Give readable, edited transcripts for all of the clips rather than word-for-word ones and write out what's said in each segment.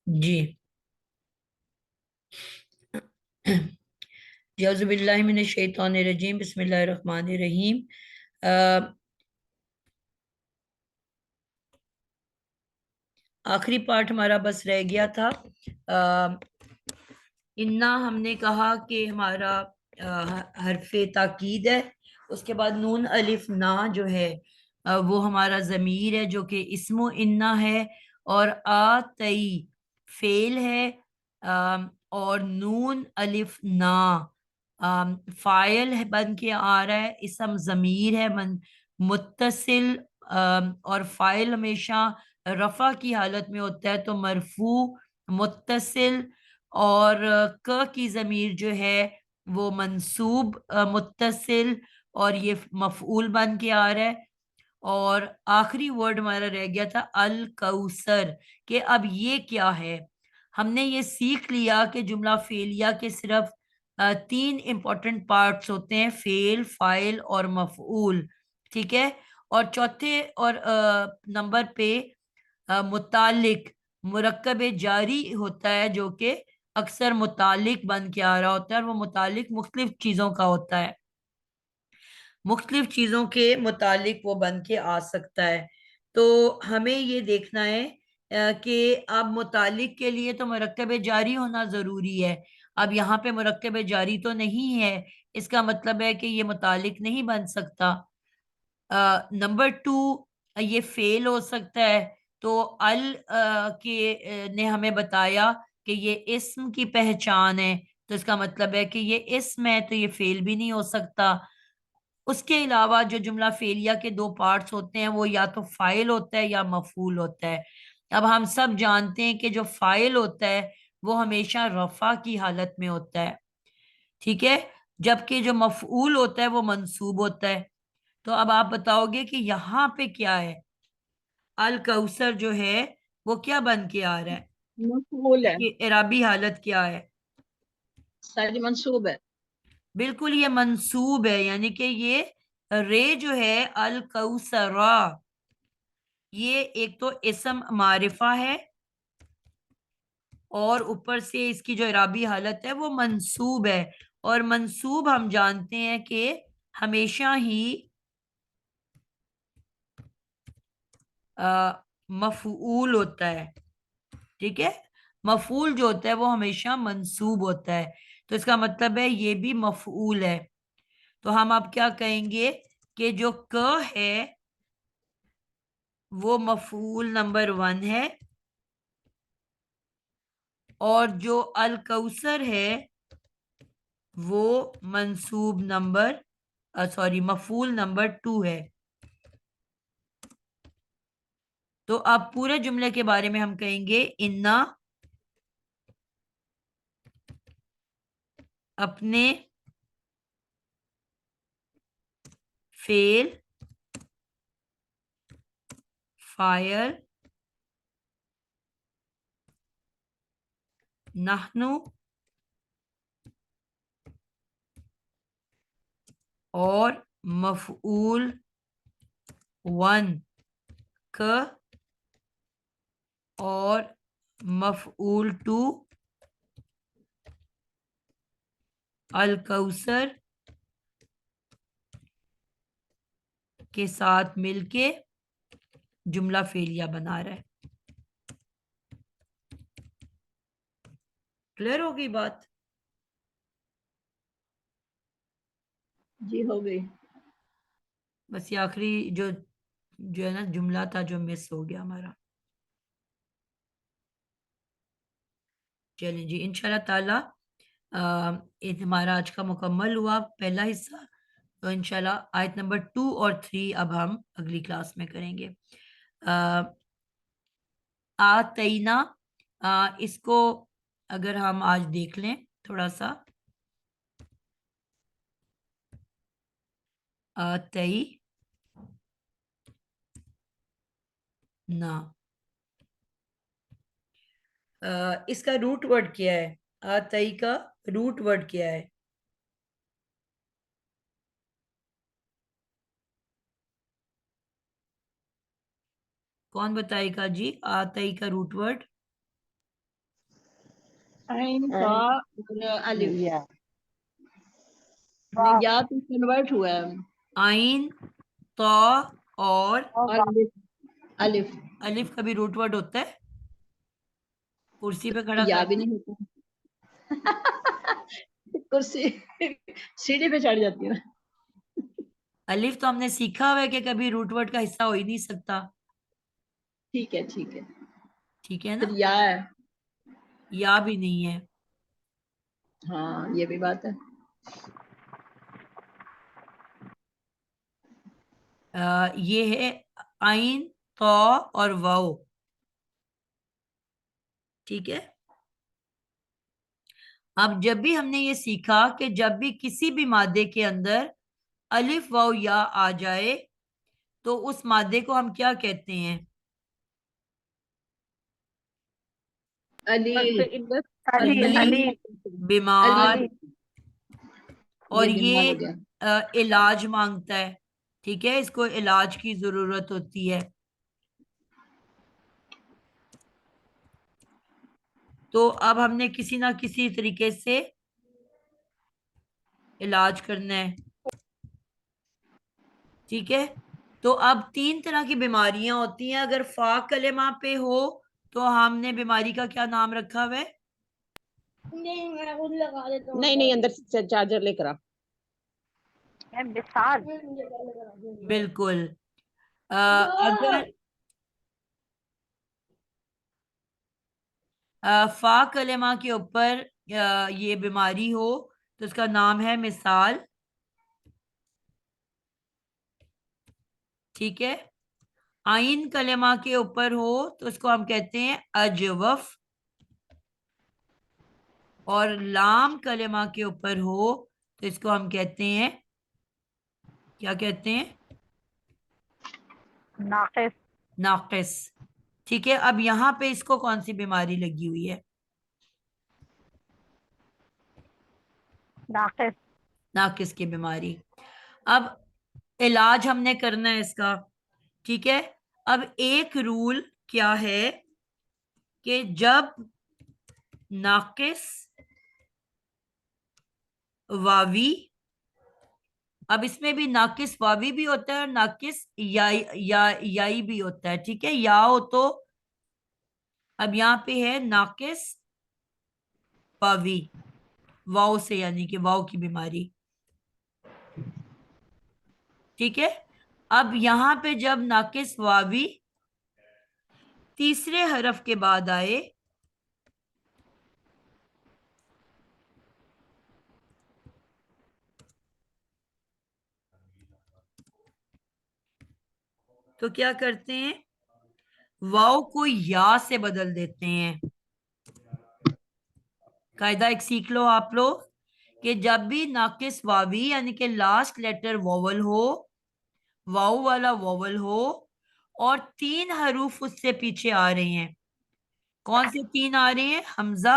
जी। औज़ुबिल्लाहि मिनश शैतानिर रजीम, बिस्मिल्लाहिर रहमानिर रहीम। आखिरी पार्ट हमारा बस रह गया था। इन्ना हमने कहा कि हमारा हरफे ताकीद है। उसके बाद नून अलिफ ना जो है वो हमारा ज़मीर है जो कि इस्मो इन्ना है। और आ तई फेल है। और नून अलिफ ना फाइल है, बन के आ रहा है। इसम ज़मीर है मुत्तसिल। और फाइल हमेशा रफ़ा की हालत में होता है, तो मरफू मुत्तसिल। और क की ज़मीर जो है वो मंसूब मुत्तसिल, और ये मफऊल बन के आ रहा है। और आखिरी वर्ड हमारा रह गया था अल कौसर, कि अब ये क्या है। हमने ये सीख लिया कि जुमला फेलिया के सिर्फ तीन इंपॉर्टेंट पार्ट्स होते हैं, फेल, फाइल और मफऊल। ठीक है। और चौथे और नंबर पे मुतालिक मुरक्कब जारी होता है, जो कि अक्सर मुतालिक बन के आ रहा होता है, और वो मुतालिक मुख्तलिफ चीजों का होता है। मुख्तलिफ चीजों के मुतालिक वो बन के आ सकता है। तो हमें ये देखना है कि अब मुतालिक के लिए तो मुरक्कब जारी होना जरूरी है। अब यहाँ पे मुरक्कब जारी तो नहीं है, इसका मतलब है कि ये मुतालिक नहीं बन सकता। नंबर टू, ये फेल हो सकता है। तो अल ने हमें बताया कि ये इस्म की पहचान है, तो इसका मतलब है कि ये इस्म है, तो ये फेल भी नहीं हो सकता। उसके अलावा जो जुमला फेलिया के दो पार्ट्स होते हैं, वो या तो फाइल होता है या मफूल होता है। अब हम सब जानते हैं कि जो फाइल होता है वो हमेशा रफा की हालत में होता है। ठीक है। जबकि जो मफूल होता है वो मंसूब होता है। तो अब आप बताओगे कि यहाँ पे क्या है। अल कौसर जो है वो क्या बन के आ रहा है, मकबूल है। इसकी इराबी हालत क्या है। सारी मंसूब है। बिल्कुल ये मंसूब है, यानी कि ये रे जो है अल कौसरा, ये एक तो इसम मारिफा है, और ऊपर से इसकी जो इराबी हालत है वो मंसूब है। और मंसूब हम जानते हैं कि हमेशा ही मफऊल होता है। ठीक है। मफूल जो होता है वो हमेशा मंसूब होता है, तो इसका मतलब है ये भी मफऊल है। तो हम अब क्या कहेंगे कि जो क है वो मफूल नंबर वन है, और जो अल कौसर है वो मंसूब नंबर सॉरी मफूल नंबर टू है। तो अब पूरे जुमले के बारे में हम कहेंगे इन्ना अपने फेल, फायर, नहनु और मफऊल वन क और मफऊल टू अल कौसर के साथ मिलके जुमला फेलिया बना रहा है। क्लियर हो गई बात। जी हो गई। बस ये आखिरी जो जो है ना जुमला था जो मिस हो गया हमारा। चलिए जी, इंशाल्लाह ताला ये हमारा आज का मुकम्मल हुआ पहला हिस्सा। तो इंशाल्लाह आयत नंबर टू और थ्री अब हम अगली क्लास में करेंगे। आ, आतईना, इसको अगर हम आज देख लें थोड़ा सा। आतई ना, इसका रूट वर्ड क्या है। आतई का रूट वर्ड क्या है। कौन बताएगा जी, आतई का रूट वर्ड। आइन का और अलिफ। या नहीं, या तो कन्वर्ट हुआ है। आइन, तो और और अलिफ, अलिफ अलिफ का भी रूट वर्ड होता है। कुर्सी पे खड़ा या कर भी दे। नहीं होता। कुर्सी सीढ़ी पे चढ़ जाती हूँ। अलिफ तो हमने सीखा हुआ है कि कभी रूट वर्ड का हिस्सा हो ही नहीं सकता। ठीक है, ठीक है। ठीक है फिर ना। या है। या भी नहीं है। हाँ, ये भी बात है। ये है आइन, तो और वाओ। ठीक है। अब जब भी हमने ये सीखा कि जब भी किसी भी मादे के अंदर अलिफ वाओ या आ जाए तो उस मादे को हम क्या कहते हैं? अलील। अली अलील। अली बीमार। अलील। ये और बीमार ये हो गया। इलाज मांगता है। ठीक है, इसको इलाज की जरूरत होती है। तो अब हमने किसी ना किसी तरीके से इलाज करना है। ठीक है। तो अब 3 तरह की बीमारियां होती हैं। अगर फा कलेमा पे हो तो हमने बीमारी का क्या नाम रखा हुआ है? नहीं, मैं खुद लगा देता हूँ। नहीं नहीं, अंदर से चार्जर लेकर आ। विशाल। बिल्कुल। अगर फा कलेमा के ऊपर ये बीमारी हो तो उसका नाम है मिसाल। ठीक है। आइन कलेमा के ऊपर हो तो उसको हम कहते हैं अजवफ। और लाम कलेमा के ऊपर हो तो इसको हम कहते हैं, क्या कहते हैं? नाकिस। नाकिस। ठीक है। अब यहाँ पे इसको कौन सी बीमारी लगी हुई है? नाकिस। नाकिस की बीमारी। अब इलाज हमने करना है इसका। ठीक है। अब एक रूल क्या है कि जब नाकिस वावी, अब इसमें भी नाकिस वावी भी होता है और नाकिस याई भी होता है। ठीक है। या हो तो अब यहाँ पे है नाकिस वावी, वाव से, यानी कि वाव की बीमारी। ठीक है। अब यहाँ पे जब नाकिस वावी तीसरे हरफ के बाद आए तो क्या करते हैं? वाव को या से बदल देते हैं। कायदा एक सीख लो आप लोग कि जब भी नाकिस वावी यानी कि लास्ट लेटर वोवल हो, वाव वाला वोवल हो और 3 हरूफ उससे पीछे आ रहे हैं। कौन से 3 आ रहे हैं? हमजा,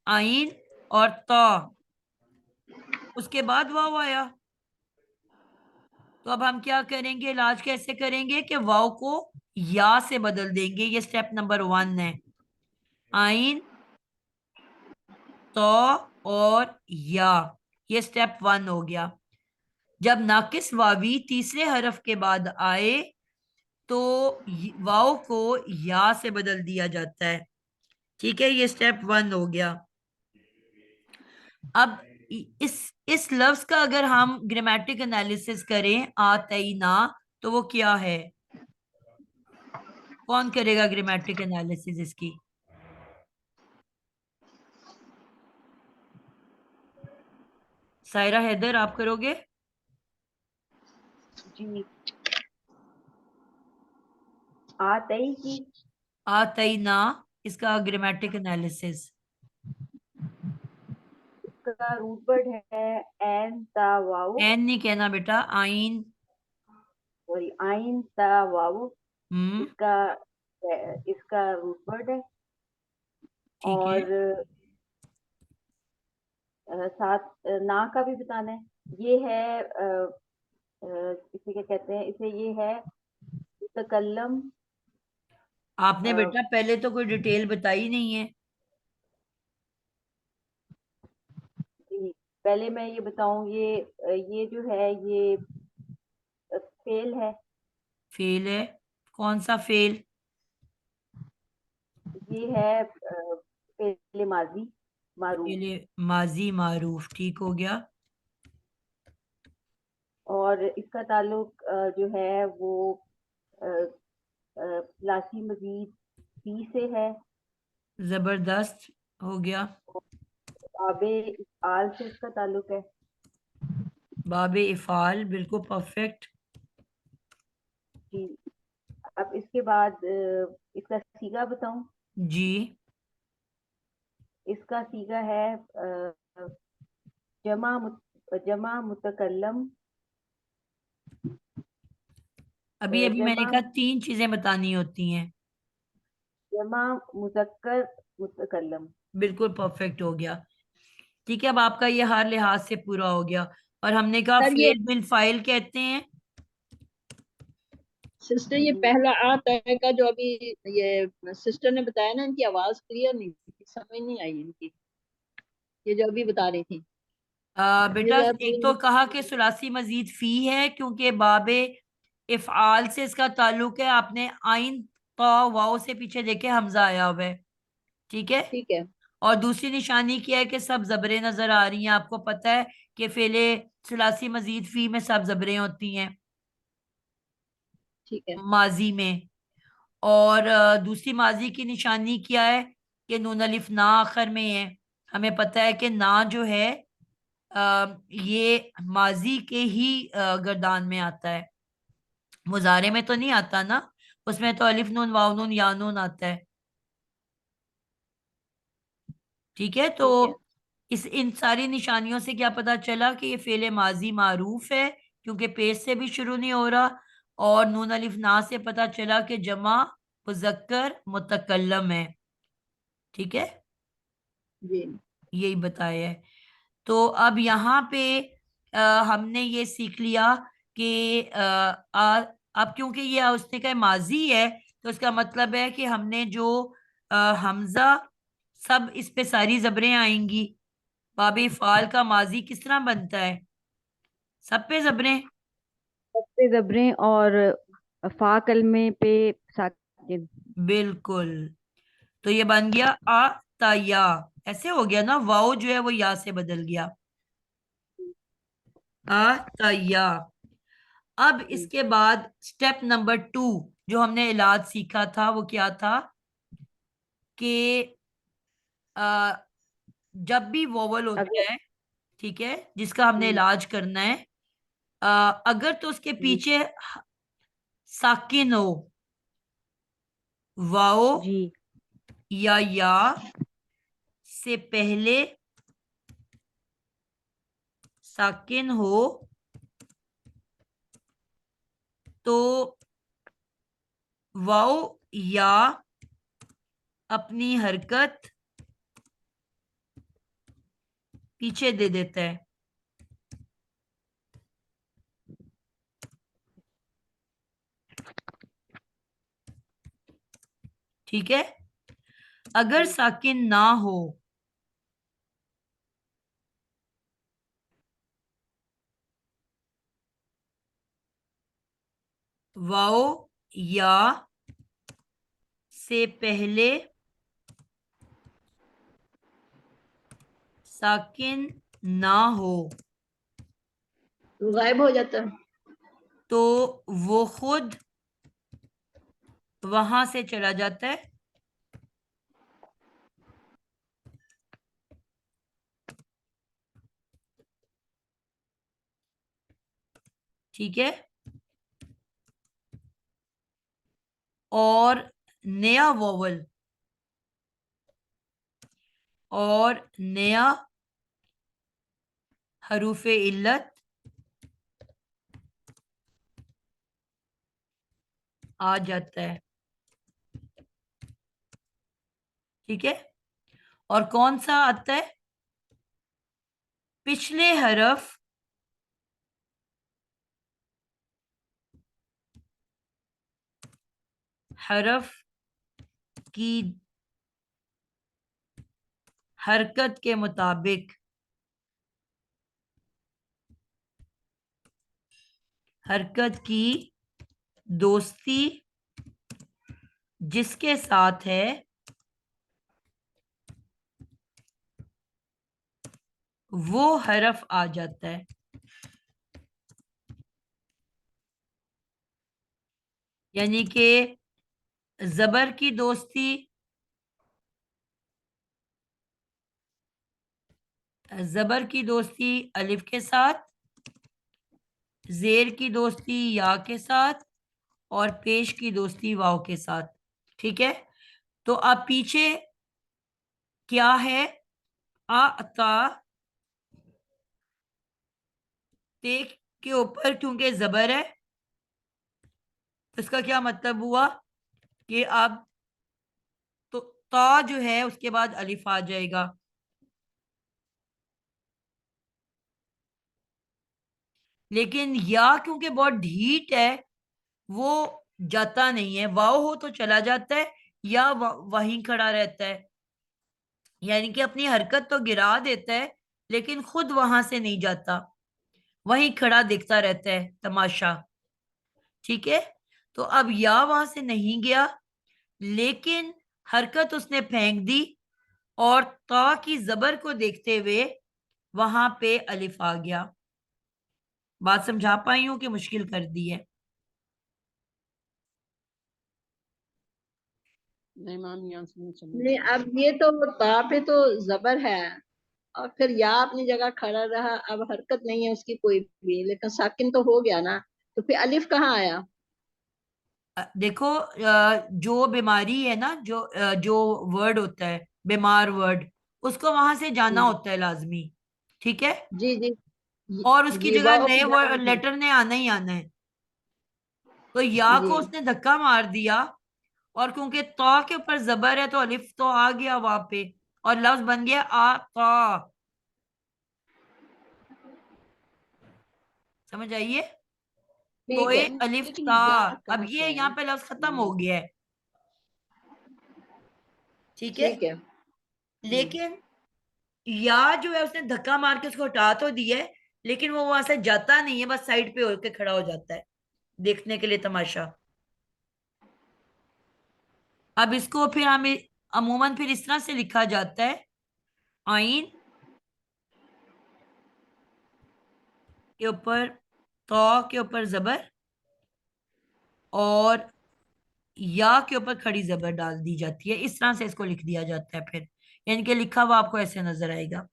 आइन और ता। उसके बाद वाव आया। तो अब हम क्या करेंगे? इलाज कैसे करेंगे कि वाव को या से बदल देंगे। ये स्टेप नंबर 1 है। आइन, तो और या, ये स्टेप 1 हो गया। जब नाकिस वावी तीसरे हरफ के बाद आए तो वाव को या से बदल दिया जाता है। ठीक है, ये स्टेप 1 हो गया। अब इस लफ्ज का अगर हम ग्रामेटिक एनालिसिस करें आतई ना, तो वो क्या है? कौन करेगा ग्रामेटिक एनालिसिस इसकी? सायरा हैदर, आप करोगे? जी। आतई की। आतई ना, इसका ग्रामेटिक एनालिसिस। इसका रूट वर्ड है एन ता वाव। एन नहीं कहना बेटा, आइन। सॉरी, आइन ता वाव। हम्म। इसका इसका रूट वर्ड है। ठीक है। और साथ ना का भी बताना है। ये है इसे क्या कहते हैं, इसे ये है तकल्लम। आपने बेटा पहले तो कोई डिटेल बताई नहीं है। पहले मैं ये बताऊं, ये जो है ये फेल है। फेल है। कौन सा फेल? ये है फेल माजी मारूफ। फेल माजी मारूफ, ठीक हो गया। और इसका ताल्लुक जो है वो लासी मजीद फी से है। जबरदस्त, हो गया। आबे आल से इसका ताल्लुक है। बाबे इफ़ाल, बिल्कुल परफेक्ट। जी। अब इसके बाद इसका सीगा बताऊं। जी। इसका सीगा है जमा जमा मुतकल्लम। अभी अभी मैंने जमा कहा 3 चीजें बतानी होती हैं। जमा मुजक्कर मुतकल्लम। बिल्कुल परफेक्ट हो गया। ठीक है, अब आपका ये हर लिहाज से पूरा हो गया। और हमने कहा सर ये फेल बिल फाइल कहते हैं। सिस्टर, ये जी पहला आ तय का जो अभी ये सिस्टर ने बताया ना, इनकी आवाज क्लियर नहीं थी, समझ नहीं आई इनकी, ये जो अभी बता रही थी। ये बेटा, जरा एक प्लीज तो कहा कि सुलासी मजीद फी है क्योंकि बाबे इफ़आल से इसका ताल्लुक है। आपने आइन तो वाओ से पीछे देखे हमजा आया हुआ है। ठीक है। ठीक है। और दूसरी निशानी क्या है कि सब जबरें नजर आ रही हैं। आपको पता है कि फेले सुलासी मजीद फी में सब जबरें होती हैं ठीक है। माजी में। और दूसरी माजी की निशानी क्या है कि नून अलिफ ना आखिर में है। हमें पता है कि ना जो है ये माजी के ही गर्दान में आता है। मुजारे में तो नहीं आता ना, उसमें तो अलिफ नून वाव नून या नून आता है। ठीक है। तो ठीक है। इस इन सारी निशानियों से क्या पता चला कि ये फेले माजी मारूफ है क्योंकि पेश से भी शुरू नहीं हो रहा। और नून अलिफ ना से पता चला कि जमा मुजक्कर मुतकल्लम है। ठीक है, जी। यही बताया है। तो अब यहाँ पे हमने ये सीख लिया कि अब क्योंकि ये उसने का माजी है तो इसका मतलब है कि हमने जो हमजा, सब इस पे सारी जबरें आएंगी। बाबे फाल का माजी किस तरह बनता है? सब पे जबरें। पे जबरें और फा कलमे पे साकिन। बिल्कुल। तो ये बन गया आ ताया। ऐसे हो गया ना, वाओ जो है वो या से बदल गया। आ ताया। अब जी इसके बाद स्टेप नंबर 2 जो हमने इलाज सीखा था वो क्या था कि आ, जब भी वोवल अगर होता है, ठीक है, जिसका हमने जी इलाज करना है, अगर तो उसके जी पीछे साकिन हो, वाओ जी या से पहले साकिन हो, तो वाओ या अपनी हरकत पीछे दे देता है। ठीक है। अगर जी साकिन ना हो, वाओ या से पहले साकिन ना हो, वो गायब हो जाता है। तो वो खुद वहां से चला जाता है। ठीक है। और नया वोवल और नया हरूफे इल्लत आ जाता है। ठीक है। और कौन सा आता है? पिछले हरफ की हरकत के मुताबिक हरकत की दोस्ती जिसके साथ है वो हरफ आ जाता है। यानी कि जबर की दोस्ती अलिफ के साथ, जेर की दोस्ती या के साथ, और पेश की दोस्ती वाव के साथ। ठीक है, तो अब पीछे क्या है? आ ता, ते के ऊपर क्योंकि जबर है, तो इसका क्या मतलब हुआ कि अब तो ता जो है उसके बाद अलिफ आ जाएगा। लेकिन या क्योंकि बहुत ढीठ है वो जाता नहीं है, वाव हो तो चला जाता है, या वहीं खड़ा रहता है। यानी कि अपनी हरकत तो गिरा देता है लेकिन खुद वहां से नहीं जाता, वहीं खड़ा देखता रहता है तमाशा। ठीक है, तो अब या वहां से नहीं गया, लेकिन हरकत उसने फेंक दी और ता की जबर को देखते हुए वहां पे अलिफ आ गया। बात समझा पाई हूं कि मुश्किल कर दी है? नहीं मैम, यहाँ से नहीं समझ नहीं, अब ये तो ता पे तो जबर है, और फिर या अपनी जगह खड़ा रहा, अब हरकत नहीं है उसकी कोई भी, लेकिन साकिन तो हो गया ना, तो फिर अलिफ कहाँ आया? देखो, जो बीमारी है ना, जो वर्ड होता है बीमार वर्ड, उसको वहां से जाना जी होता है लाजमी। ठीक है, जी जी और उसकी जी, जगह वाह नए पे जाना वर्ड है। लेटर ने आना ही आना है। तो या जी को उसने धक्का मार दिया, और क्योंकि तो के ऊपर जबर है तो अलिफ तो आ गया वहां पे, और लफ्ज बन गया आ ता। समझ आइए? तो ठीक ये है। अलिफ लेकिन ता। या अब कहाँ से ये यहाँ आया? पे लफ्ज खत्म हो गया है। ठीक है, ठीक है। लेकिन या जो है उसने धक्का मार के उसको हटा तो दिया है, लेकिन वो वहां से जाता नहीं है, बस साइड पे होके खड़ा हो जाता है देखने के लिए तमाशा। अब इसको फिर हमें अमूमन फिर इस तरह से लिखा जाता है, आइन के ऊपर तो के ऊपर जबर, और या के ऊपर खड़ी जबर डाल दी जाती है। इस तरह से इसको लिख दिया जाता है फिर, यानी कि लिखा हुआ आपको ऐसे नजर आएगा।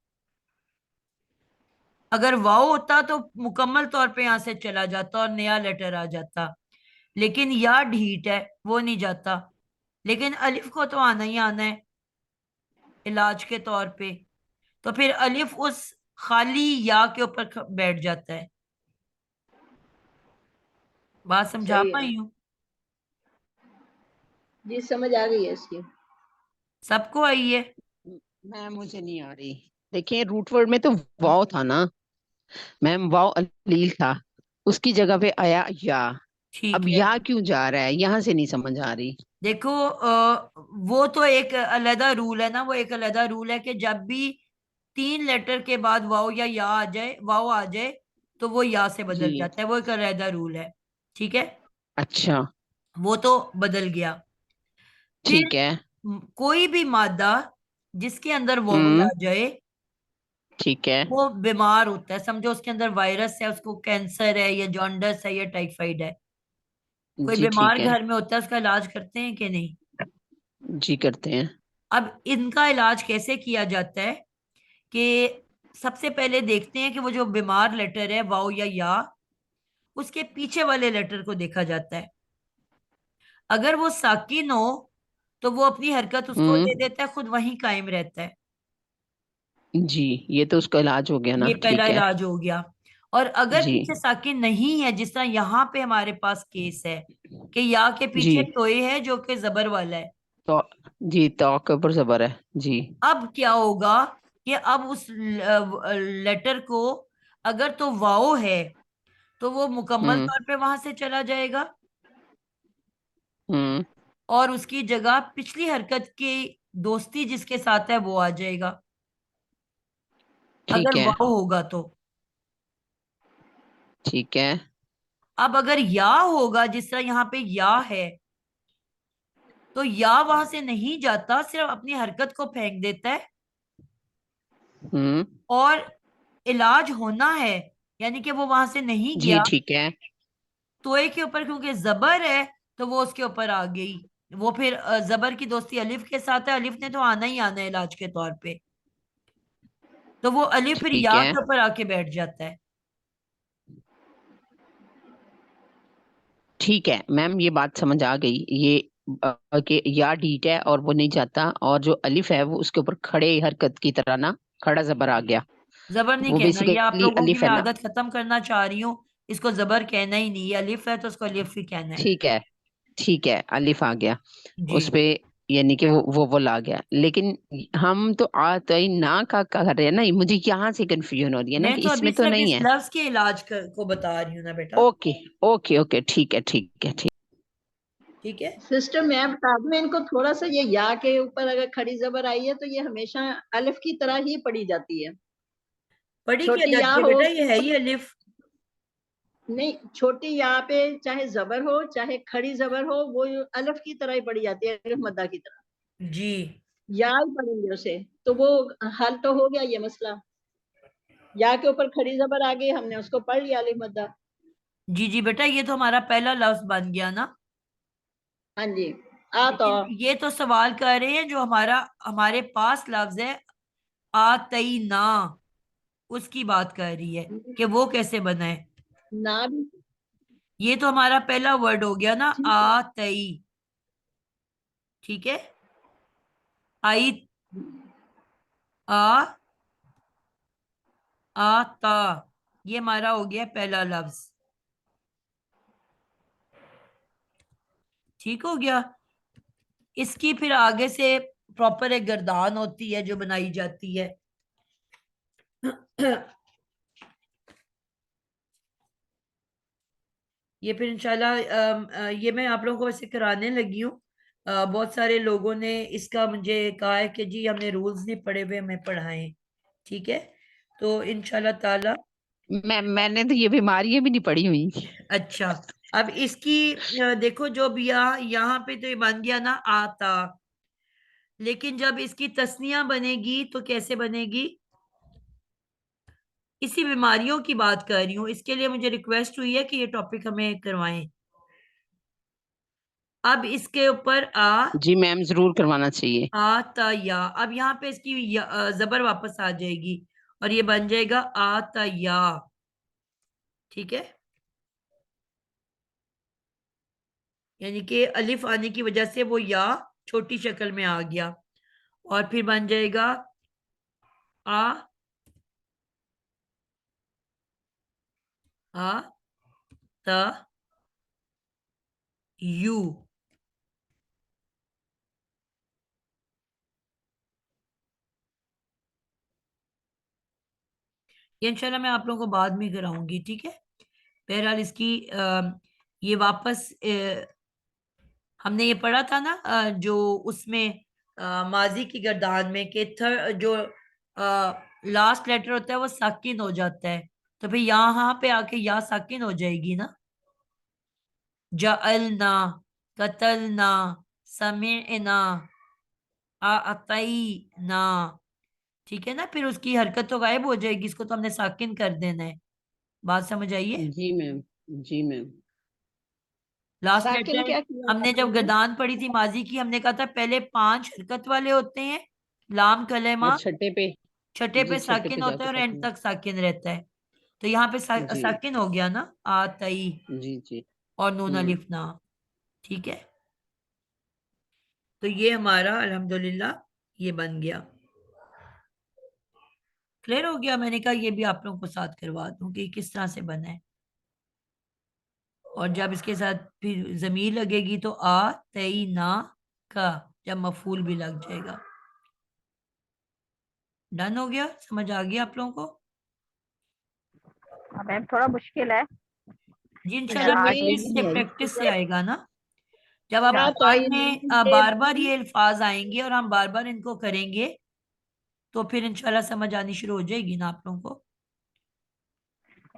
अगर वाव होता तो मुकम्मल तौर पे यहां से चला जाता और नया लेटर आ जाता, लेकिन या ढीठ है वो नहीं जाता। लेकिन अलिफ को तो आना ही आना है इलाज के तौर पे, तो फिर अलिफ उस खाली या के ऊपर बैठ जाता है। बात समझा सही है पाई हूँ? जी, समझ आ गई है इसकी। सबको आई है? मैम मुझे नहीं आ रही। देखिए रूट वर्ड में तो वाव था ना मैम, वाव अलील था, उसकी जगह पे आया या। ठीक अब है, या क्यों जा रहा है, यहाँ से नहीं समझ आ रही। देखो, वो तो एक अलहदा रूल है ना, वो एक अलहदा रूल है कि जब भी 3 लेटर के बाद वाव या आ जाए, वाव आ जाए, तो वो या से जी। बदल जाता है। वो एक अलहदा रूल है। ठीक है, अच्छा। वो तो बदल गया। फिर ठीक है। कोई भी मादा जिसके अंदर वावल हम्म। आ जाए ठीक है। वो बीमार होता है। समझो उसके अंदर वायरस है, उसको कैंसर है या जॉन्डस है या टाइफाइड है। कोई जी बीमार ठीक है। घर में होता है, उसका इलाज करते हैं कि नहीं? जी करते हैं। अब इनका इलाज कैसे किया जाता है कि सबसे पहले देखते हैं कि वो जो बीमार लेटर है वाओ या उसके पीछे वाले लेटर को देखा जाता है। अगर वो साकिन हो तो वो अपनी हरकत उसको दे हम्म। देता है, खुद वहीं कायम रहता है। जी, ये तो उसका इलाज हो गया ये ना, पहला ठीक है। इलाज हो गया। और अगर जी। पीछे साकिन नहीं है, जिस तरह यहाँ पे हमारे पास केस है कि या के जी पीछे तोय है जो कि जबर वाला है, तो जी, तो के ऊपर जबर है। जी। अब क्या होगा कि अब उस लेटर को, अगर तो वाओ है तो वो मुकम्मल हम्म। तौर पे वहां से चला जाएगा, हम्म। और उसकी जगह पिछली हरकत की दोस्ती जिसके साथ है वो आ जाएगा, अगर ठीक है। वाओ होगा तो। ठीक है। अब अगर या होगा, जिस तरह यहाँ पे या है, तो या वहां से नहीं जाता, सिर्फ अपनी हरकत को फेंक देता है। हम्म। और इलाज होना है, यानी कि वो वहां से नहीं जी गया। ठीक है। तोए के ऊपर क्योंकि जबर है, तो वो उसके ऊपर आ गई। वो फिर जबर की दोस्ती अलिफ के साथ है, अलिफ ने तो आना ही आना है इलाज के तौर पे, तो वो अलिफ फिर ठीक या है। के ऊपर आके बैठ जाता है। ठीक है मैम, ये बात समझ आ गई। ये कि या डीट है और वो नहीं जाता, और जो अलिफ है वो उसके ऊपर खड़े हरकत की तरह ना, खड़ा जबर आ गया। जबर नहीं वो कहना, ये आप बेसिकली लोगों की अलिफ मैं है ना। आदत खत्म करना चाह रही हूँ। इसको जबर कहना ही नहीं, ये अलिफ है तो उसको अलिफ ही कहना है। ठीक है। ठीक है, अलिफ आ गया जी। उस पे, यानी कि वो ला गया। लेकिन हम तो आ तो ही ना का कर रहे हैं ना, मुझे यहाँ से कंफ्यूजन हो रही है ना मैं कि तो अभी इसमें तो सिर्फ नहीं इस है। लफ्ज के इलाज को बता रही हूँ ना बेटा। ओके ओके ओके, ठीक है ठीक है ठीक। ठीक है। सिस्टर मैं बता दूं इनको थोड़ा सा, ये या के ऊपर अगर खड़ी जबर आई है तो ये हमेशा अलिफ की तरह ही पढ़ी जाती है। पढ़ी क्या छोटी या जाती है हो, बेटा, ये है ही अलिफ। नहीं छोटी या पे चाहे जबर हो चाहे खड़ी जबर हो, वो अलिफ की तरह ही पढ़ी जाती है, अलिफ मद्दा की तरह। जी या ही पढ़ेंगे उसे, तो वो हल तो हो गया ये मसला। या के ऊपर खड़ी जबर आ गई, हमने उसको पढ़ लिया अलिफ मद्दा। जी जी बेटा, ये तो हमारा पहला लफ्ज बन गया ना। हाँ जी। आ तो लेकिन ये तो सवाल कर रहे हैं जो हमारा हमारे पास लफ्ज है आतई ना, उसकी बात कर रही है कि वो कैसे बना है। ना भी ये तो हमारा पहला वर्ड हो गया ना, ठीक है। आतई। ठीक है। आई, आ, आता, ये हमारा हो गया पहला लफ्ज। ठीक हो गया। इसकी फिर आगे से प्रॉपर एक गर्दान होती है जो बनाई जाती है। ये फिर इंशाल्लाह ये मैं आप लोगों को वैसे कराने लगी हूँ। बहुत सारे लोगों ने इसका मुझे कहा है कि जी हमने रूल्स नहीं पढ़े हुए, हमें पढ़ाएं। ठीक है। तो इंशाल्लाह ताला। मैंने तो ये बीमारियां भी नहीं पड़ी हुई। अच्छा, अब इसकी देखो, जो भी यहाँ पे तो ये बन गया ना आता, लेकिन जब इसकी तस्निया बनेगी तो कैसे बनेगी? इसी बीमारियों की बात कर रही हूँ, इसके लिए मुझे रिक्वेस्ट हुई है कि ये टॉपिक हमें करवाएं। अब इसके ऊपर जी मैम, जरूर करवाना चाहिए। आता या, अब यहाँ पे इसकी जबर वापस आ जाएगी और ये बन जाएगा आता या। ठीक है। यानी कि अलिफ आने की वजह से वो या छोटी शक्ल में आ गया, और फिर बन जाएगा आ, आ, त, यू। ये इंशाल्लाह मैं आप लोगों को बाद में कराऊंगी। ठीक है। बहरहाल इसकी ये वापस हमने ये पढ़ा था ना, जो उसमें माजी की गर्दान में कि जो लास्ट लेटर होता है वो साकिन हो जाता है, तो फिर यहाँ पे आके या साकिन हो जाएगी ना। जअलना, कतलना, समिअना, अतईना। ठीक है ना, फिर उसकी हरकत तो गायब हो जाएगी, इसको तो हमने साकिन कर देना है। बात समझ आइए। जी मैम। जी मैम। लास्ट साकिन लेटर क्या किया हमने आपने जब इसमें? गर्दान पढ़ी थी माजी की, हमने कहा था पहले 5 हरकत वाले होते हैं, लाम और कलेमा, छठे पे। छठे जी पे छठे साकिन पे होता जाके है और एंड साकिन। तक साकिन रहता है। तो यहाँ पे जी। साकिन हो गया ना, आतई जी जी। और नून हम्म। अलिफ ना। ठीक है। तो ये हमारा अल्हम्दुलिल्लाह ये बन गया। क्लियर हो गया। मैंने कहा ये भी आप लोगों को साथ करवा दूं कि किस तरह से बना है। और जब इसके साथ फिर जमीर लगेगी तो आ तई ना का, जब मफूल भी लग जाएगा। डन हो गया, समझ आ गया आप लोगों को? हाँ मैम, थोड़ा मुश्किल है। जी इंशाल्लाह आज जमीर प्रैक्टिस से, नहीं आई। प्रैक्टिस से आएगा ना। जब आप या तो कुरान आई में ये बार बार ये अल्फाज आएंगे और हम बार बार इनको करेंगे, तो फिर इंशाल्लाह समझ आनी शुरू हो जाएगी ना आप लोगों को।